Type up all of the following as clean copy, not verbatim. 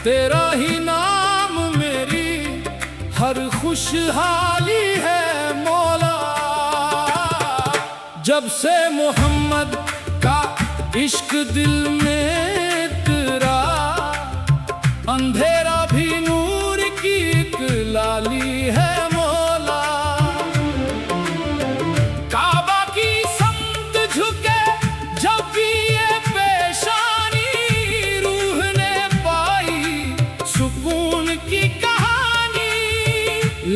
तेरा ही नाम मेरी हर खुशहाली है मौला। जब से मोहम्मद का इश्क दिल में तेरा, अंधेरा भी नूर की एक लाली है मौला। काबा की समत झुके जब भी ये पेशानी, रूह ने पाई सुकून की कहानी।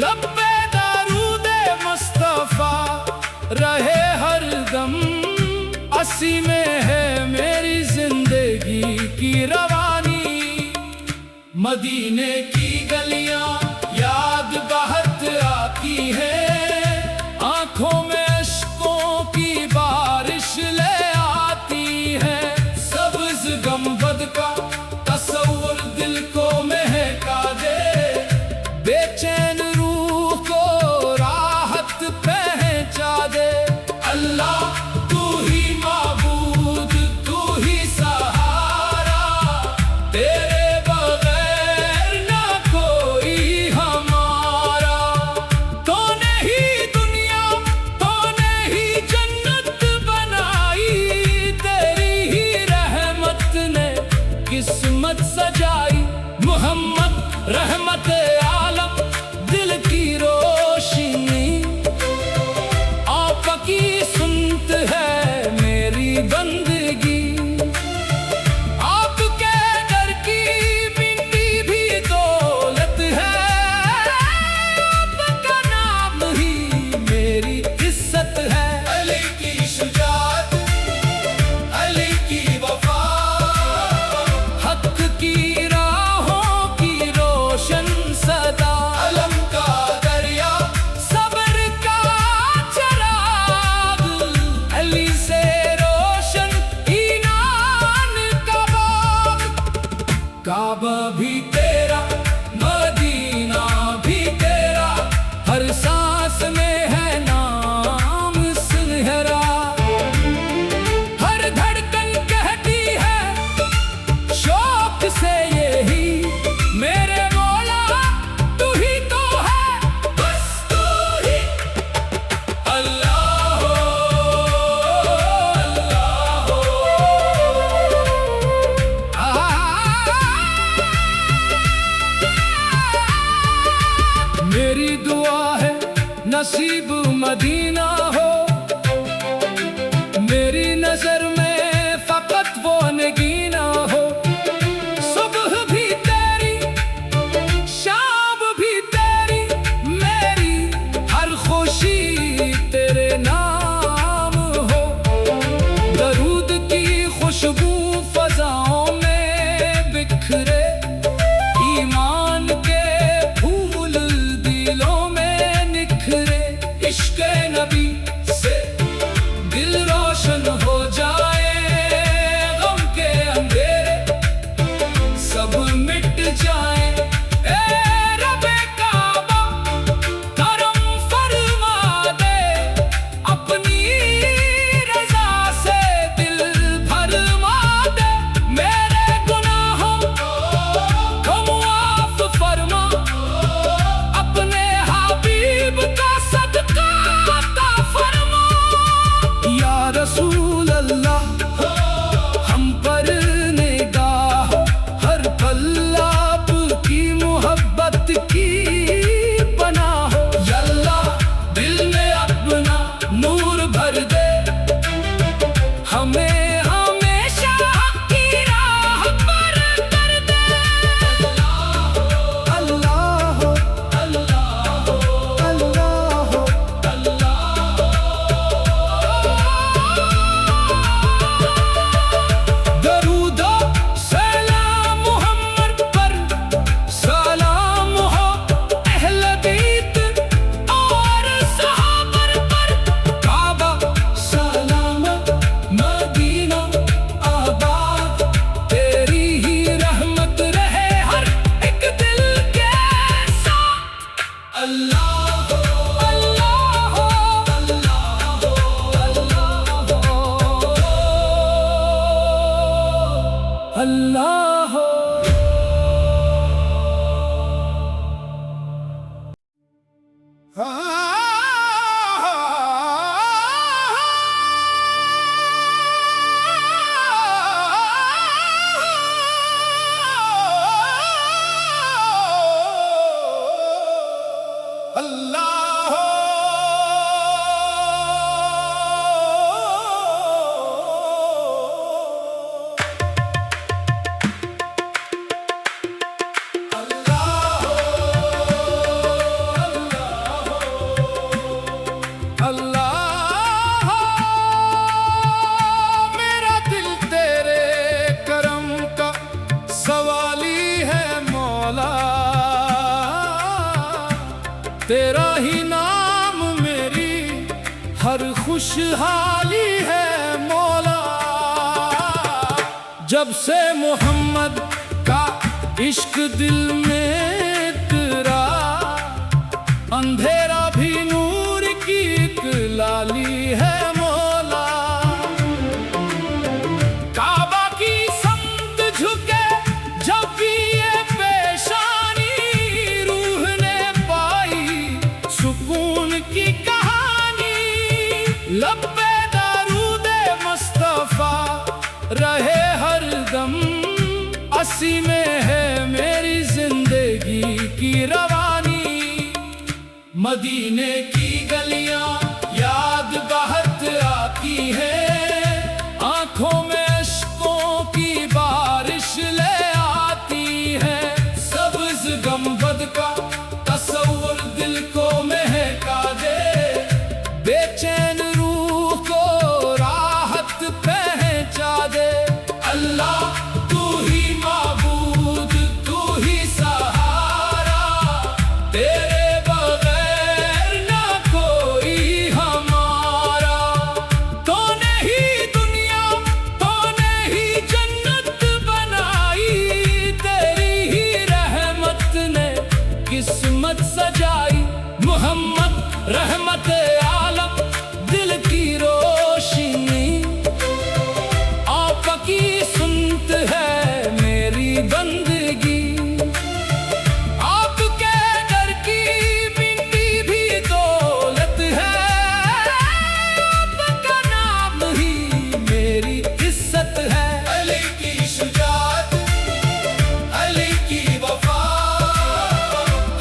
लब्बे दरूदे मुस्तफा रहे हर दम, असी में है मेरी जिंदगी की रवानी। मदीने की गलियां याद बहुत आती है, आंखों में अश्कों की बारिश ले आती है। सब्ज गंबद का तस्वुर दिल को महका दे, बेचैन रूह को राहत पहुंचा दे। अल्लाह तू ही माबूद, तू ही सहारा, तेरे बगैर ना कोई हमारा। तूने ही दुनिया, तूने ही जन्नत बनाई, तेरी ही रहमत ने किस्मत सजाई। मोहम्मद रहमत आलम, दिल की रोशनी, आपकी सुनत है मेरी बंदगी। आपके दर की मिट्टी भी दौलत है, आपका नाम ही मेरी इज्जत है। अली की शुजाअत, अली की वफा, हक की राहों की रोशन सदा। अलम का दरिया, सब्र का चराग, अली से रोशन ईमान का बाग। काबा भी तेरा, मदीना भी तेरा, हर सांस में है नाम सुनहरा। हर धड़कन कहती है शौक से यही, मेरे मौला तू ही तो है, बस तू ही। अल्लाह हो, अल्लाह हो। मेरी दुआ है नसीब मदीना हो, मेरी नजर में फकत वो नगीना हो। सुबह भी तेरी, शाम भी तेरी, मेरी हर खुशी तेरे नाम हो। दरूद की खुशबू फजाओं में बिखरे, ईमान के फूल दिलों में निखरे। इश्क़ नबी मौला, तेरा ही नाम मेरी हर खुशहाली है मौला। जब से मोहम्मद का इश्क दिल में तेरा, अंधेरा भी नूर की एक लाली है मौला। काबा की समत झुके जब भी ये पेशानी, रूह ने पाई सुकून की कहानी। लब्बे दरूदे मुस्तफा रहे हर दम, असी में है मेरी जिंदगी की रवानी। मदीने की गलियां याद बहुत आती है, आंखों में अश्कों की बारिश ले आती है। सब्ज गंबद का तस्वुर दिल को महका दे, बेचैन रूह को राहत पहुंचा दे। अल्लाह तू ही माबूद, तू ही सहारा, तेरे बगैर ना कोई हमारा। तूने ही दुनिया, तूने ही जन्नत बनाई, तेरी ही रहमत ने किस्मत सजाई। मोहम्मद रहमत आलम, दिल की रोशनी, आपकी सुनत है मेरी बंदगी। आपके दर की मिट्टी भी दौलत है, आपका नाम ही मेरी इज्जत है। अली की शुजाअत, अली की वफा,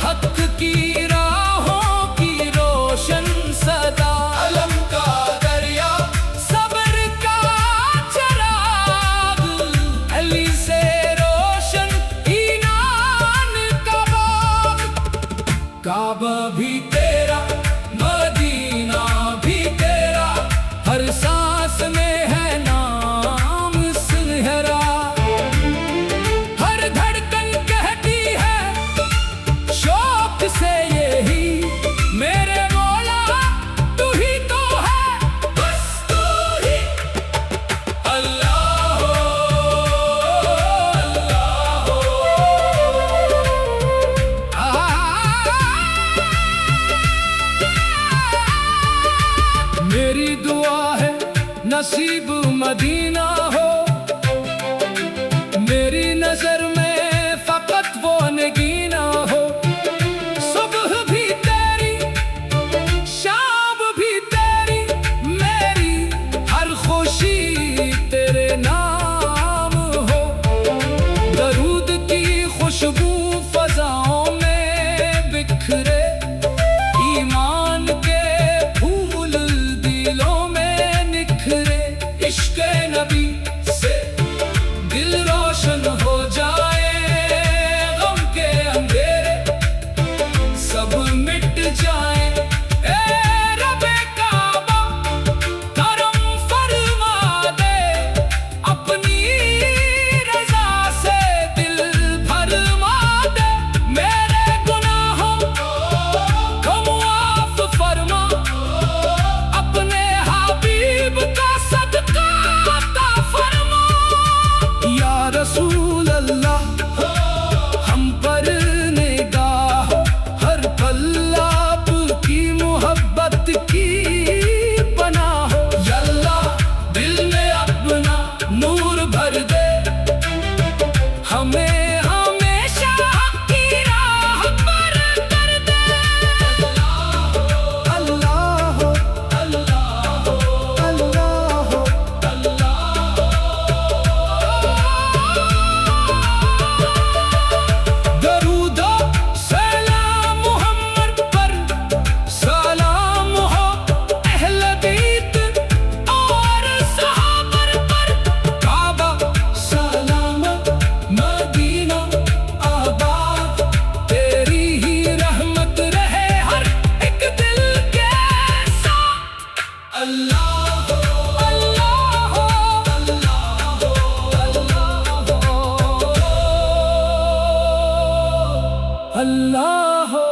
हक की राहों की रोशन सदा। अलम का दरिया, सब्र का चराग, अली से रोशन ईमान का बाग। काबा भी तेरा, मदीना भी तेरा, हर सांस में है नाम सुनहरा। हर धड़कन कहती है शौक से यही, मेरे मौला तू ही तो है, बस तू ही। अल्लाह हो, अल्लाह हो। मेरी दुआ है नसीब मदीना हो, मेरी नजर में फकत वो नगीना हो। सुबह भी तेरी, शाम भी तेरी, मेरी हर खुशी तेरे नाम हो। दरूद की खुशबू फजाओं में बिखरे, ईमान के फूल दिलों में निखरे। इश्क़ नबी अल्लाह हो।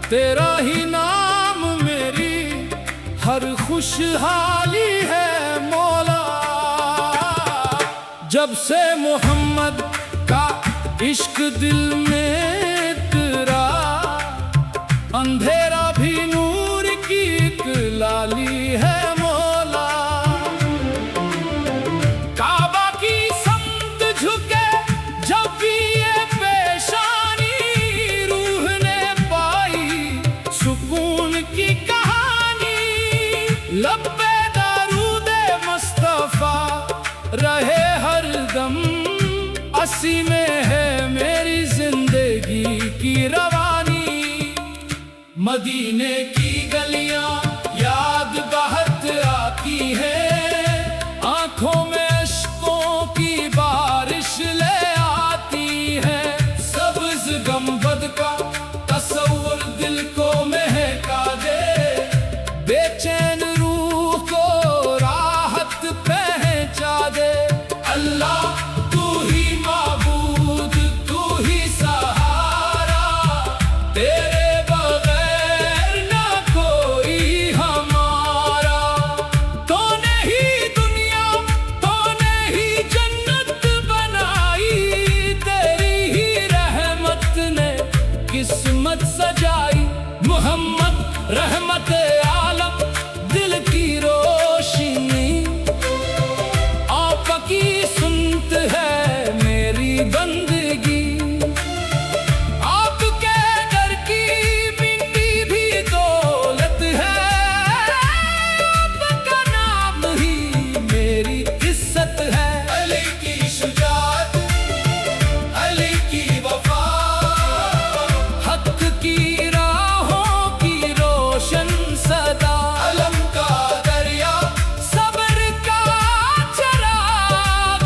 तेरा ही नाम मेरी हर खुशहाली है मौला। जब से मोहम्मद का इश्क दिल में तेरा, अंधेरा भी नूर की एक लाली है मौला। काबा की समत झुके जब भी ये पेशानी, रूह ने पाई सुकून की कहानी। लब्बे दरूदे मुस्तफा रहे हर दम, असी में है मेरी जिंदगी की रवानी। मदीने की गलियां याद बहुत आती है, आंखों में अश्कों की बारिश ले आती है। सब्ज गंबद का तस्वुर दिल को महका दे, बेचैन रूह को राहत पहुंचा दे। अल्लाह तू ही माबूद, तू ही सहारा, तेरे बगैर ना कोई हमारा। तूने ही दुनिया, तूने ही जन्नत बनाई, तेरी ही रहमत ने किस्मत सजाई। मोहम्मद रहमत आलम, दिल की रोशनी, आपकी सुनत है मेरी बंदगी। आपके डर की मिट्टी भी दौलत है, आपका नाम ही मेरी इज्जत है। अली की शुजाअत, अली की वफा, हक की राहों की रोशन सदा। अलम का दरिया, सब्र का चराग,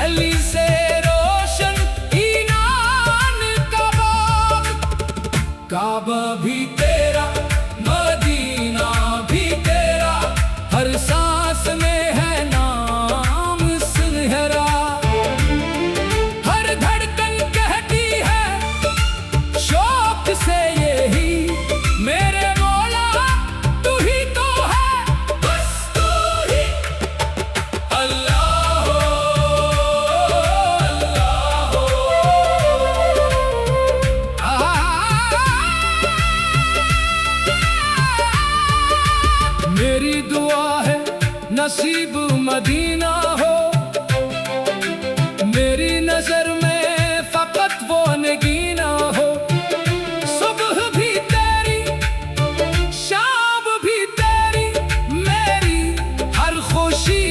अली से रोशन ईमान का बाग। काबा भी तेरा, मदीना भी तेरा, हर सांस में है नाम सुनहरा। हर धड़कन कहती है शौक से यही, मेरे मौला तू ही तो है, बस तू ही। अल्लाह हो, अल्लाह हो। मेरी दुआ है नसीब मदीना हो, मेरी नजर में फकत वो नगीना हो। सुबह भी तेरी, शाम भी तेरी, मेरी हर खुशी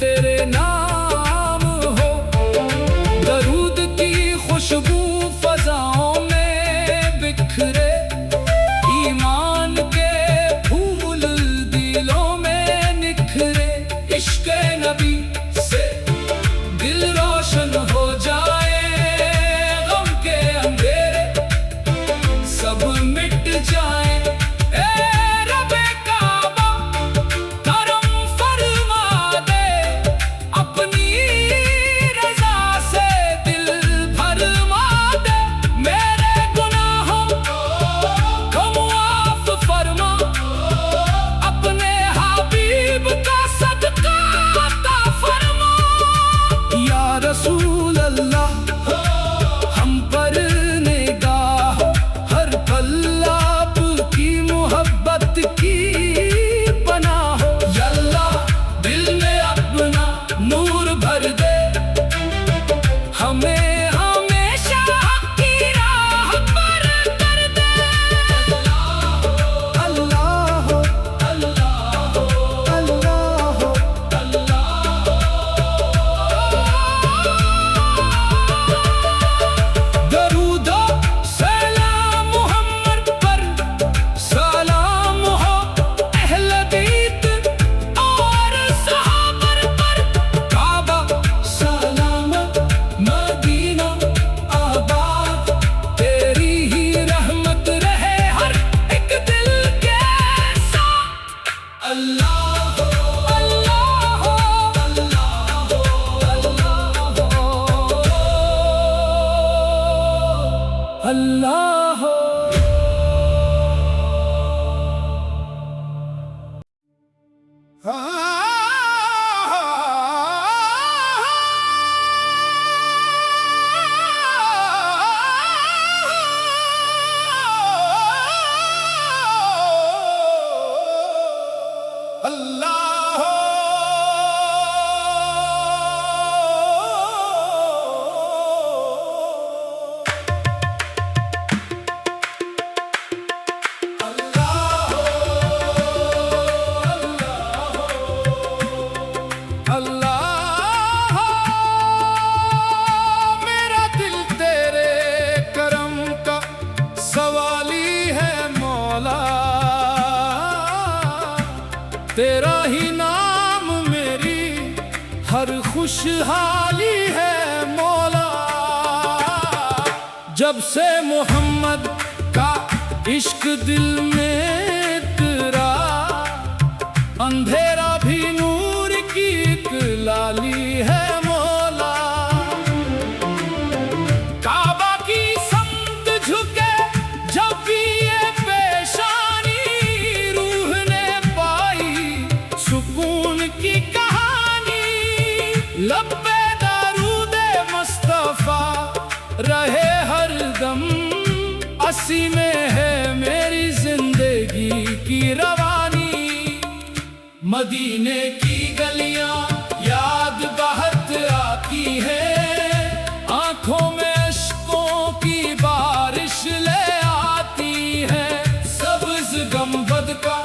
तेरे नाम हो। दरूद की खुशबू फजाओं में बिखरे, ईमान के फूल दिलों में निखरे। इश्क़ नबी हर खुशहाली है मौला। जब से मोहम्मद का इश्क दिल में तेरा, अंधेरा भी नूर की एक लाली है मौला। काबा की समत झुके जब भी ये पेशानी, रूह ने पाई सुकून की कहानी। लब्बे दरूदे मुस्तफा रहे हर दम, असी में है मेरी जिंदगी की रवानी। मदीने की गलियां याद बहुत आती है, आंखों में अश्कों की बारिश ले आती है। सब्ज़ गंबद का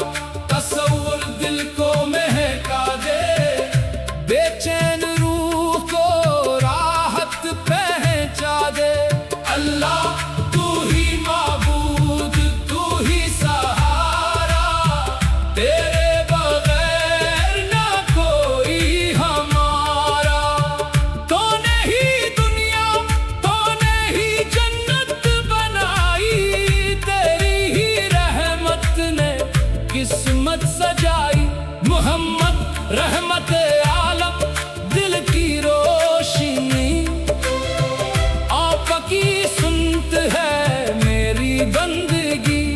तस्वुर दिल को महका दे, बेचैन रूह को राहत पहुंचा दे। अल्लाह तू ही माबूद, तू ही सहारा, तेरे बगैर ना कोई हमारा। तूने ही दुनिया, तूने ही जन्नत बनाई, तेरी ही रहमत ने किस्मत सजाई। मोहम्मद रहमत आलम, दिल की रोशनी, आपकी सुनत है मेरी बंदगी।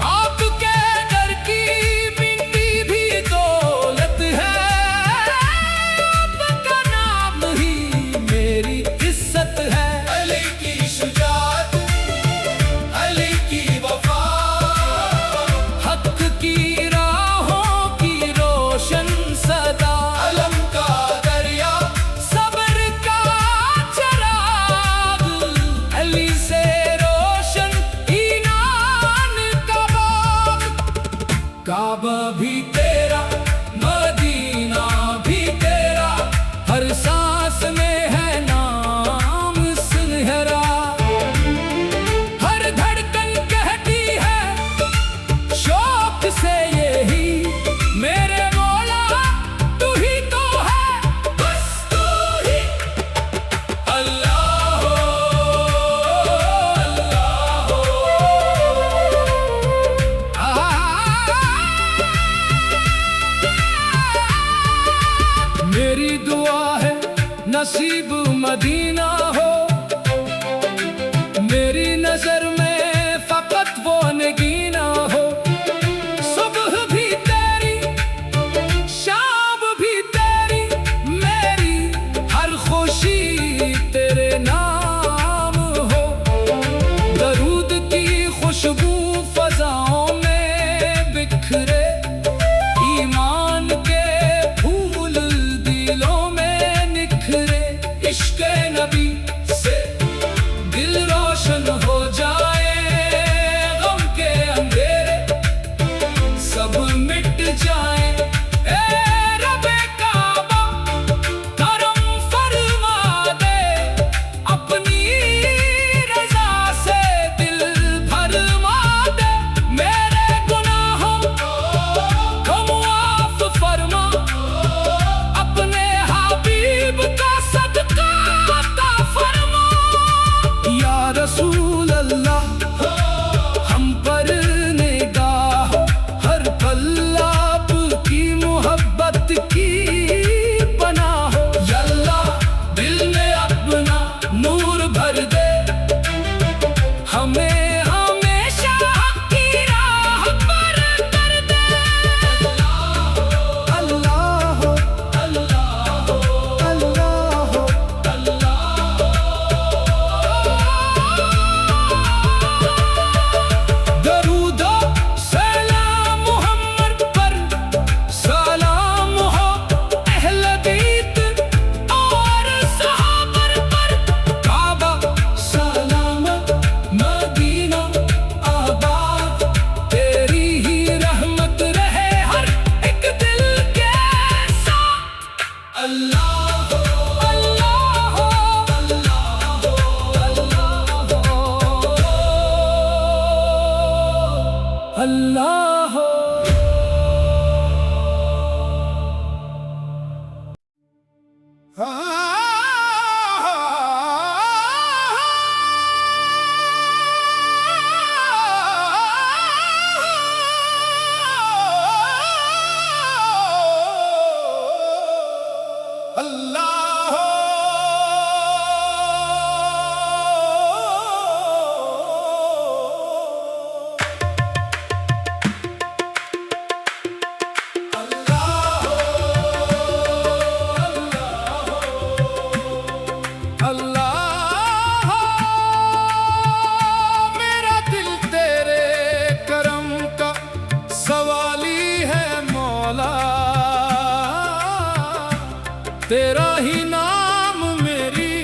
आपके दर की मिट्टी भी दौलत है, आपका नाम ही मेरी इज्जत है। अली की शुजाअत, अली की वफा, हक की राहों की रोशन सदा। अलम का दरिया, सब्र का चराग, अली से रोशन ईमान का बाग। काबा भी तेरा, मदीना भी तेरा, हर सांस में है नाम सुनहरा। हर धड़कन कहती है शौक से यही, मेरे मौला तू ही तो है, बस तू ही। अल्लाह हो, अल्लाह हो। मेरी दुआ है नसीब मदीना हो, मेरी नजर में फकत वो नगीना हो। सुबह भी तेरी, शाम भी तेरी, मेरी हर खुशी तेरे नाम हो। दरूद की खुशबू फजाओं में बिखरे, ईमान के फूल दिलों में निखरे। इश्क़ नबी तेरा ही नाम मेरी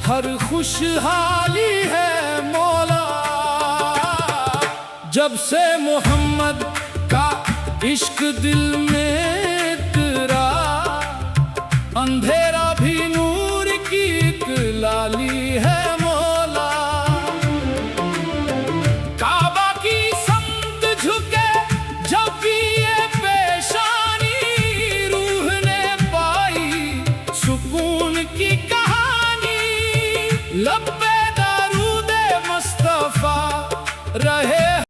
हर खुशहाली है मौला। जब से मोहम्मद का इश्क दिल में तेरा, अंधेरा भी नूर की एक लाली है मौला। काबा की समत झुके जब भी ये पेशानी, रूह ने पाई सुकून की कहानी। लब